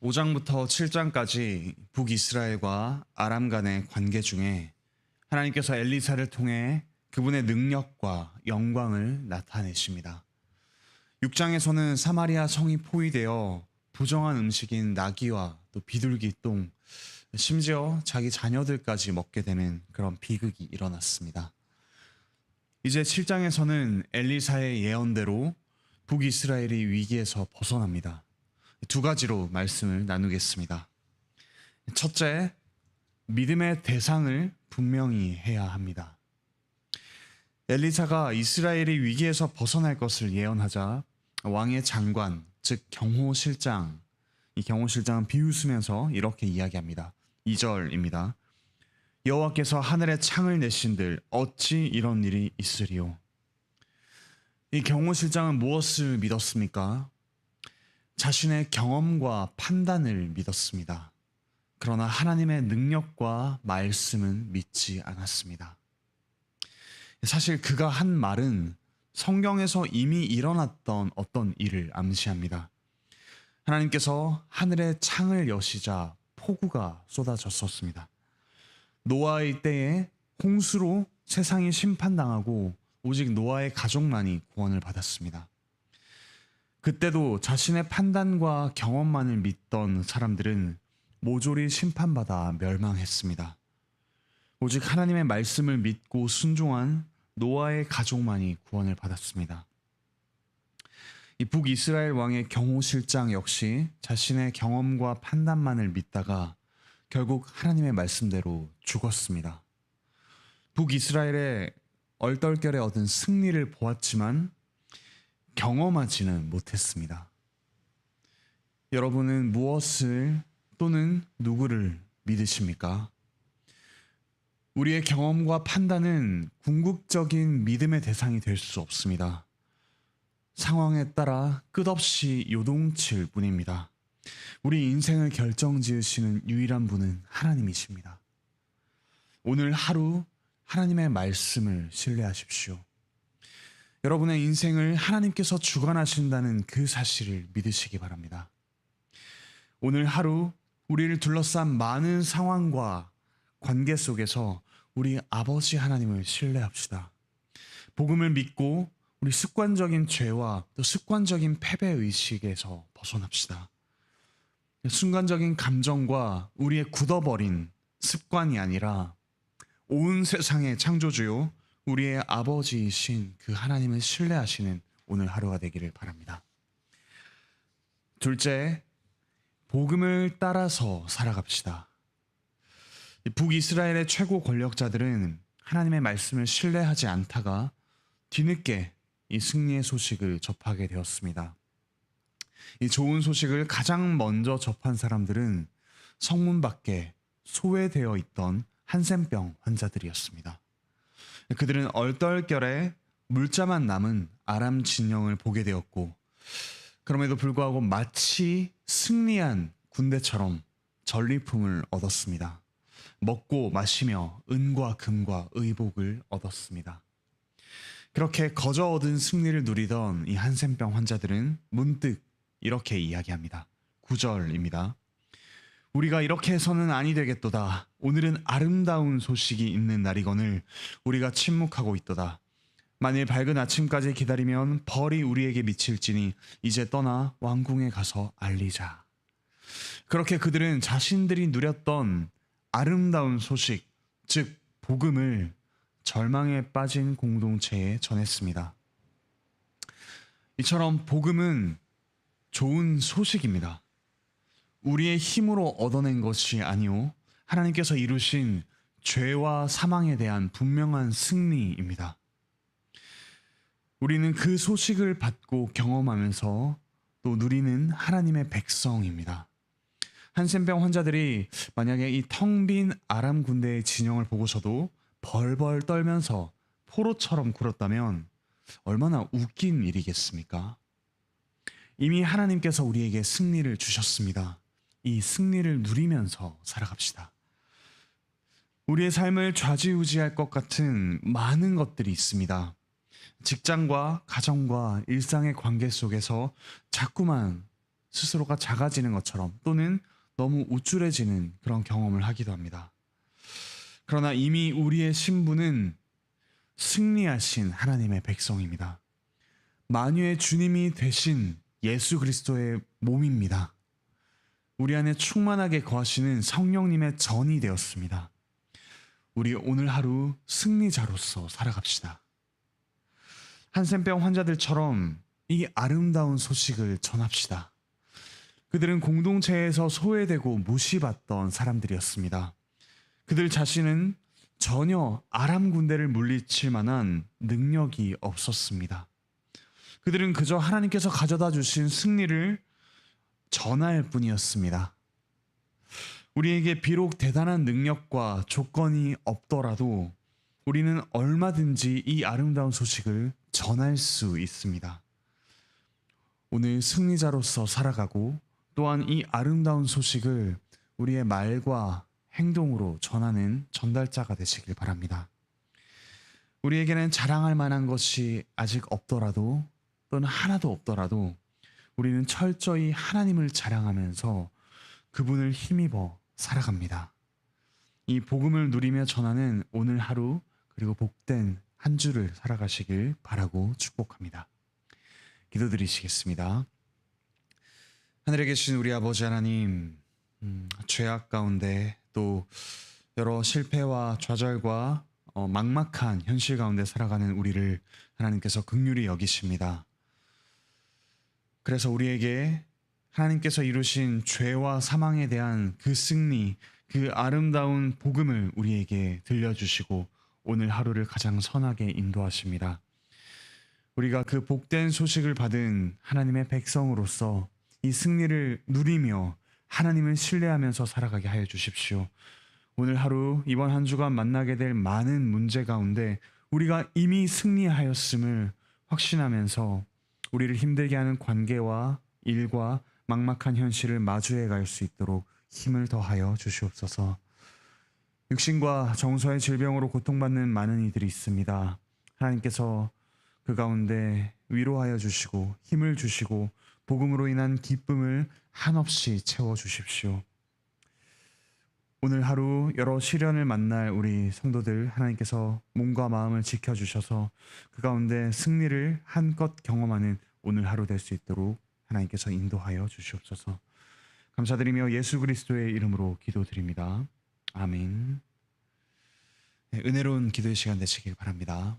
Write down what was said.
5장부터 7장까지 북이스라엘과 아람 간의 관계 중에 하나님께서 엘리사를 통해 그분의 능력과 영광을 나타내십니다. 6장에서는 사마리아 성이 포위되어 부정한 음식인 나귀와 또 비둘기 똥, 심지어 자기 자녀들까지 먹게 되는 그런 비극이 일어났습니다. 이제 7장에서는 엘리사의 예언대로 북이스라엘이 위기에서 벗어납니다. 두 가지로 말씀을 나누겠습니다. 첫째, 믿음의 대상을 분명히 해야 합니다. 엘리사가 이스라엘이 위기에서 벗어날 것을 예언하자 왕의 장관, 즉 경호실장, 이 경호실장은 비웃으면서 이렇게 이야기합니다. 2절입니다. 여호와께서 하늘에 창을 내신들 어찌 이런 일이 있으리요. 이 경호실장은 무엇을 믿었습니까? 자신의 경험과 판단을 믿었습니다. 그러나 하나님의 능력과 말씀은 믿지 않았습니다. 사실 그가 한 말은 성경에서 이미 일어났던 어떤 일을 암시합니다. 하나님께서 하늘의 창을 여시자 폭우가 쏟아졌었습니다. 노아의 때에 홍수로 세상이 심판당하고 오직 노아의 가족만이 구원을 받았습니다. 그때도 자신의 판단과 경험만을 믿던 사람들은 모조리 심판받아 멸망했습니다. 오직 하나님의 말씀을 믿고 순종한 노아의 가족만이 구원을 받았습니다. 이 북이스라엘 왕의 경호실장 역시 자신의 경험과 판단만을 믿다가 결국 하나님의 말씀대로 죽었습니다. 북이스라엘의 얼떨결에 얻은 승리를 보았지만 경험하지는 못했습니다. 여러분은 무엇을 또는 누구를 믿으십니까? 우리의 경험과 판단은 궁극적인 믿음의 대상이 될 수 없습니다. 상황에 따라 끝없이 요동칠 뿐입니다. 우리 인생을 결정지으시는 유일한 분은 하나님이십니다. 오늘 하루 하나님의 말씀을 신뢰하십시오. 여러분의 인생을 하나님께서 주관하신다는 그 사실을 믿으시기 바랍니다. 오늘 하루 우리를 둘러싼 많은 상황과 관계 속에서 우리 아버지 하나님을 신뢰합시다. 복음을 믿고 우리 습관적인 죄와 또 습관적인 패배의식에서 벗어납시다. 순간적인 감정과 우리의 굳어버린 습관이 아니라 온 세상의 창조주요 우리의 아버지이신 그 하나님을 신뢰하시는 오늘 하루가 되기를 바랍니다. 둘째, 복음을 따라서 살아갑시다. 북이스라엘의 최고 권력자들은 하나님의 말씀을 신뢰하지 않다가 뒤늦게 이 승리의 소식을 접하게 되었습니다. 이 좋은 소식을 가장 먼저 접한 사람들은 성문 밖에 소외되어 있던 한센병 환자들이었습니다. 그들은 얼떨결에 물자만 남은 아람 진영을 보게 되었고, 그럼에도 불구하고 마치 승리한 군대처럼 전리품을 얻었습니다. 먹고 마시며 은과 금과 의복을 얻었습니다. 그렇게 거저 얻은 승리를 누리던 이 한센병 환자들은 문득 이렇게 이야기합니다. 9절입니다. 우리가 이렇게 해서는 아니 되겠도다. 오늘은 아름다운 소식이 있는 날이거늘 우리가 침묵하고 있도다. 만일 밝은 아침까지 기다리면 벌이 우리에게 미칠지니 이제 떠나 왕궁에 가서 알리자. 그렇게 그들은 자신들이 누렸던 아름다운 소식, 즉 복음을 절망에 빠진 공동체에 전했습니다. 이처럼 복음은 좋은 소식입니다. 우리의 힘으로 얻어낸 것이 아니오 하나님께서 이루신 죄와 사망에 대한 분명한 승리입니다. 우리는 그 소식을 받고 경험하면서 또 누리는 하나님의 백성입니다. 한센병 환자들이 만약에 이 텅 빈 아람 군대의 진영을 보고서도 벌벌 떨면서 포로처럼 굴었다면 얼마나 웃긴 일이겠습니까? 이미 하나님께서 우리에게 승리를 주셨습니다. 이 승리를 누리면서 살아갑시다. 우리의 삶을 좌지우지할 것 같은 많은 것들이 있습니다. 직장과 가정과 일상의 관계 속에서 자꾸만 스스로가 작아지는 것처럼 또는 너무 우쭐해지는 그런 경험을 하기도 합니다. 그러나 이미 우리의 신분은 승리하신 하나님의 백성입니다. 만유의 주님이 되신 예수 그리스도의 몸입니다. 우리 안에 충만하게 거하시는 성령님의 전이 되었습니다. 우리 오늘 하루 승리자로서 살아갑시다. 한센병 환자들처럼 이 아름다운 소식을 전합시다. 그들은 공동체에서 소외되고 무시받던 사람들이었습니다. 그들 자신은 전혀 아람 군대를 물리칠 만한 능력이 없었습니다. 그들은 그저 하나님께서 가져다 주신 승리를 전할 뿐이었습니다. 우리에게 비록 대단한 능력과 조건이 없더라도 우리는 얼마든지 이 아름다운 소식을 전할 수 있습니다. 오늘 승리자로서 살아가고 또한 이 아름다운 소식을 우리의 말과 행동으로 전하는 전달자가 되시길 바랍니다. 우리에게는 자랑할 만한 것이 아직 없더라도 또는 하나도 없더라도 우리는 철저히 하나님을 자랑하면서 그분을 힘입어 살아갑니다. 이 복음을 누리며 전하는 오늘 하루 그리고 복된 한 주를 살아가시길 바라고 축복합니다. 기도드리시겠습니다. 하늘에 계신 우리 아버지 하나님, 죄악 가운데 또 여러 실패와 좌절과 막막한 현실 가운데 살아가는 우리를 하나님께서 긍휼히 여기십니다. 그래서 우리에게 하나님께서 이루신 죄와 사망에 대한 그 승리, 그 아름다운 복음을 우리에게 들려주시고 오늘 하루를 가장 선하게 인도하십니다. 우리가 그 복된 소식을 받은 하나님의 백성으로서 이 승리를 누리며 하나님을 신뢰하면서 살아가게 하여 주십시오. 오늘 하루 이번 한 주간 만나게 될 많은 문제 가운데 우리가 이미 승리하였음을 확신하면서 우리를 힘들게 하는 관계와 일과 막막한 현실을 마주해 갈 수 있도록 힘을 더하여 주시옵소서. 육신과 정서의 질병으로 고통받는 많은 이들이 있습니다. 하나님께서 그 가운데 위로하여 주시고 힘을 주시고 복음으로 인한 기쁨을 한없이 채워주십시오. 오늘 하루 여러 시련을 만날 우리 성도들 하나님께서 몸과 마음을 지켜주셔서 그 가운데 승리를 한껏 경험하는 오늘 하루 될 수 있도록 하나님께서 인도하여 주시옵소서. 감사드리며 예수 그리스도의 이름으로 기도드립니다. 아멘. 네, 은혜로운 기도의 시간 되시길 바랍니다.